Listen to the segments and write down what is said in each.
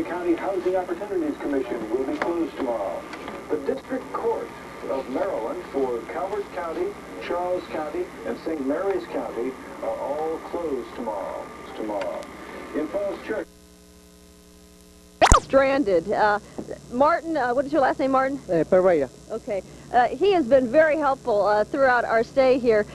County Housing Opportunities Commission will be closed tomorrow. The District Court of Maryland for Calvert County, Charles County, and St. Mary's County are all closed tomorrow. In Falls Church. Stranded. Martin, what is your last name, Martin? Pereira. Okay. He has been very helpful throughout our stay here.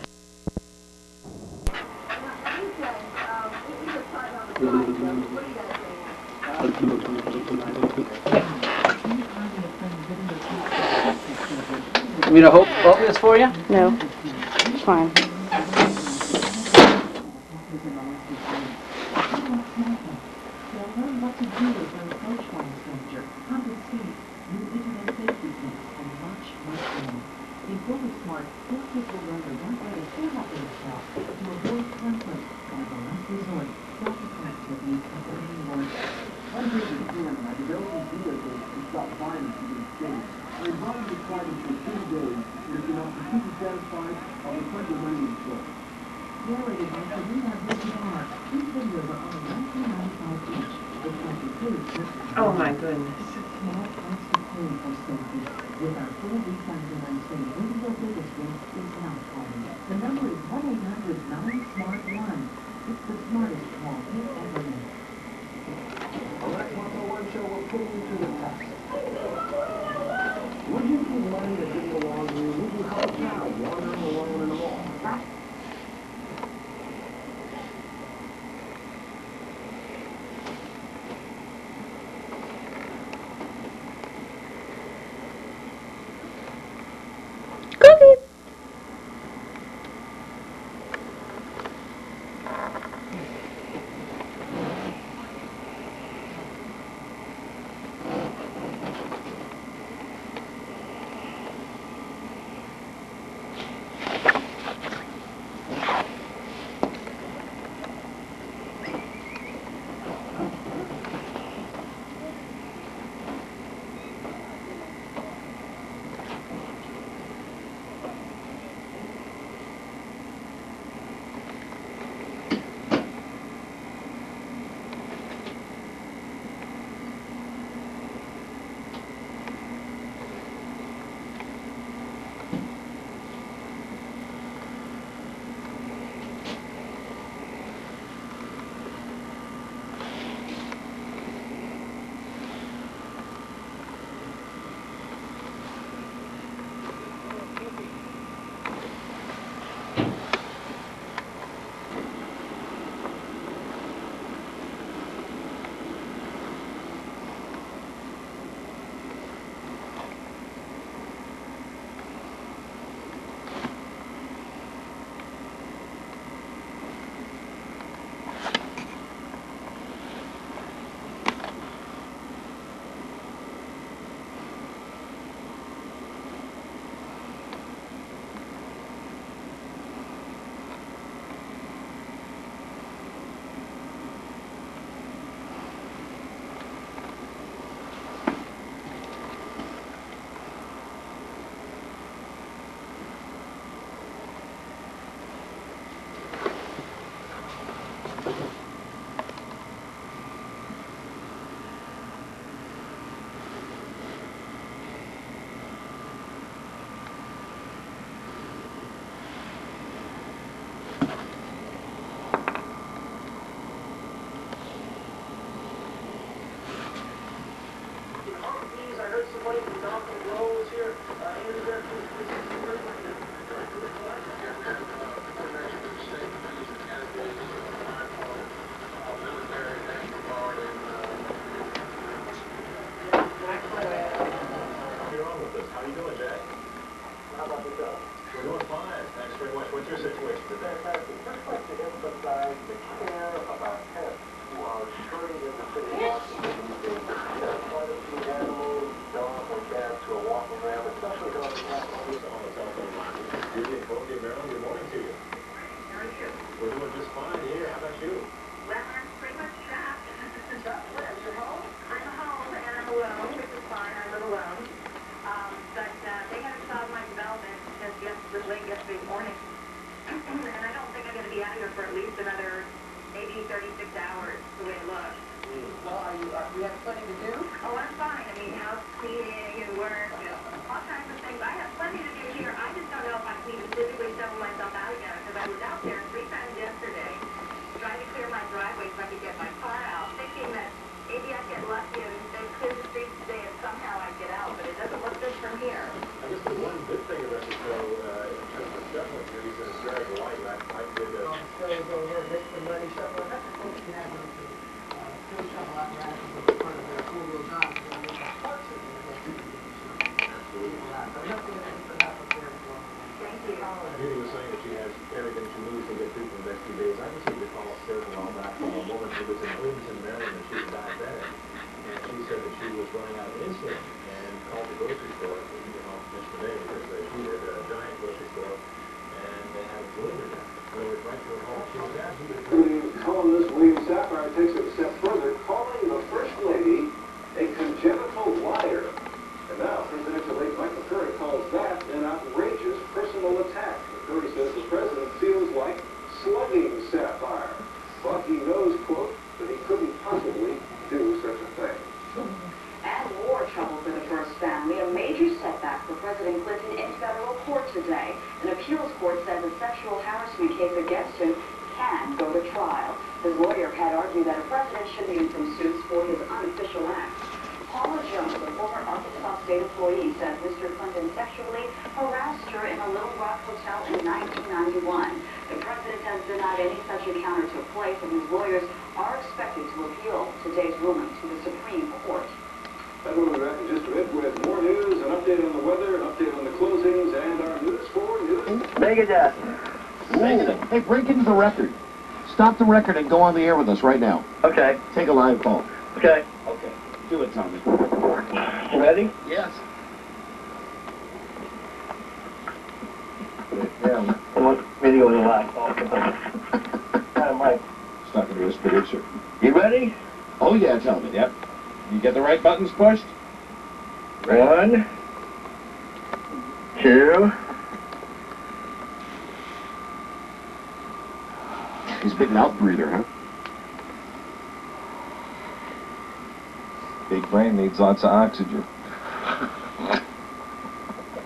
Want me to open this for you? No, it's fine. Oh my goodness. The number is 1-800-9-SMART-1. It's the smartest call you've ever made. Well, that 101 show will put you to the test. Would you keep money that didn't belong to you? Would you help out wandering alone in the mall? And I don't think I'm going to be out here for at least another maybe 36 hours, the way it looks. You have plenty to do? Oh, I'm fine. I mean, house cleaning and work, all kinds of things. I have plenty to do here. I just don't know if I can even physically shovel myself out again, because I was out there 3 times yesterday trying to clear my driveway so I could get my car out, thinking that maybe I'd get lucky and they'd clear the streets today and somehow I'd get out, but it doesn't look good from here. I guess the one good thing about this, though, in terms of shoveling duties, is it's very light. I did So go over and make some money shoveling. That's supposed to have those fuel shovel apparatus as part of their four-wheel drive. So they make a fortune in the next few years. So nothing to happen there as well. Thank you. Judy was saying that she has everything she needs to get through for the next few days. I received a call several while back from a woman who was in Wilmington, Maryland, and she was diabetic. And she said that she was running out of insulin and called the grocery store, Mr. Day, because she did a giant grocery store, and they had it delivered there. So it's right to her home. She was absolutely... Columnist William Sapphire takes it a step further, calling the First Lady a congenital liar. And now, presidential-elect Michael Curry calls that an outrageous personal attack. Curry says the president feels like slugging Sapphire. But he knows, quote, that he couldn't possibly do such a thing. And more trouble for the First family. A major setback for President Clinton in federal court today. An appeals court says a sexual harassment case against him can go to trial. His lawyer had argued that a president should be in from suits for his unofficial acts. Paula Jones, a former Arkansas state employee, says Mr. Clinton sexually harassed her in a Little Rock hotel in 1991. The president has denied any such encounter took place, and his lawyers are expected to appeal today's ruling to the Supreme Court. And we'll be back in just a bit with more news, an update on the weather, an update on the closings, and our News 4 News. Megadeth. Ooh. Hey, break into the record. Stop the record and go on the air with us right now. Okay. Take a live call. Okay. Okay. Do it, Tommy. You ready? Yes. Yeah. I want video in the live. Mike. It's not going to be a producer. You ready? Oh, yeah, Tommy. Yep. You get the right buttons pushed? 1, 2. He's a big mouth breather, huh? Big brain needs lots of oxygen.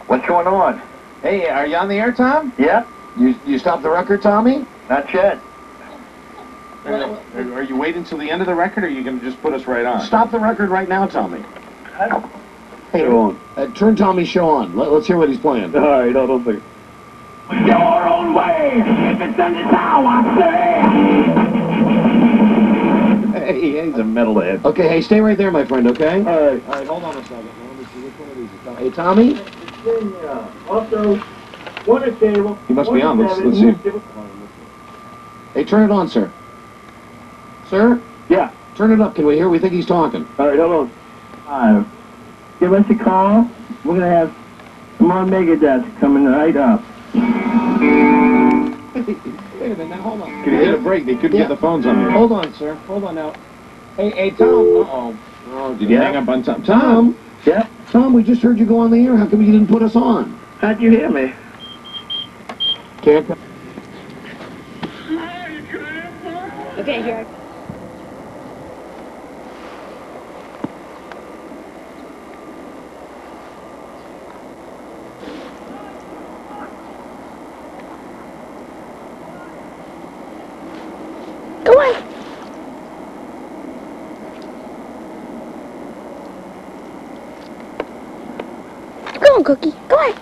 What's going on? Hey, are you on the air, Tom? Yep. You stopped the record, Tommy? Not yet. Are you waiting until the end of the record, or are you going to just put us right on? Stop the record right now, Tommy. Hey, Go on. turn Tommy's show on. Let's hear what he's playing. All right, I don't think. Your own way, if it's done, it's how I say. Hey, he's a metalhead. Okay, hey, stay right there, my friend, okay? All right. All right, hold on a second. Let me see which one of these is Tommy. Hey, Tommy? Also, water table. He must be on. Let's see. Hey, turn it on, sir. Sir? Yeah. Turn it up. Can we hear? We think he's talking. All right, hold on. Give us a call. We're going to have some more Megadeth coming right up. Wait a minute, now hold on. Could you get a break? They couldn't get the phones on here. Hold on, sir. Hold on now. Hey, Tom. Uh-oh. Oh, Did you hang up on Tom? Tom? Yeah? Tom, we just heard you go on the air. How come you didn't put us on? How'd you hear me? Can't come. Okay, here. Go on. Go on, Cookie. Go on.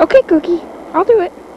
Okay, Cookie. I'll do it.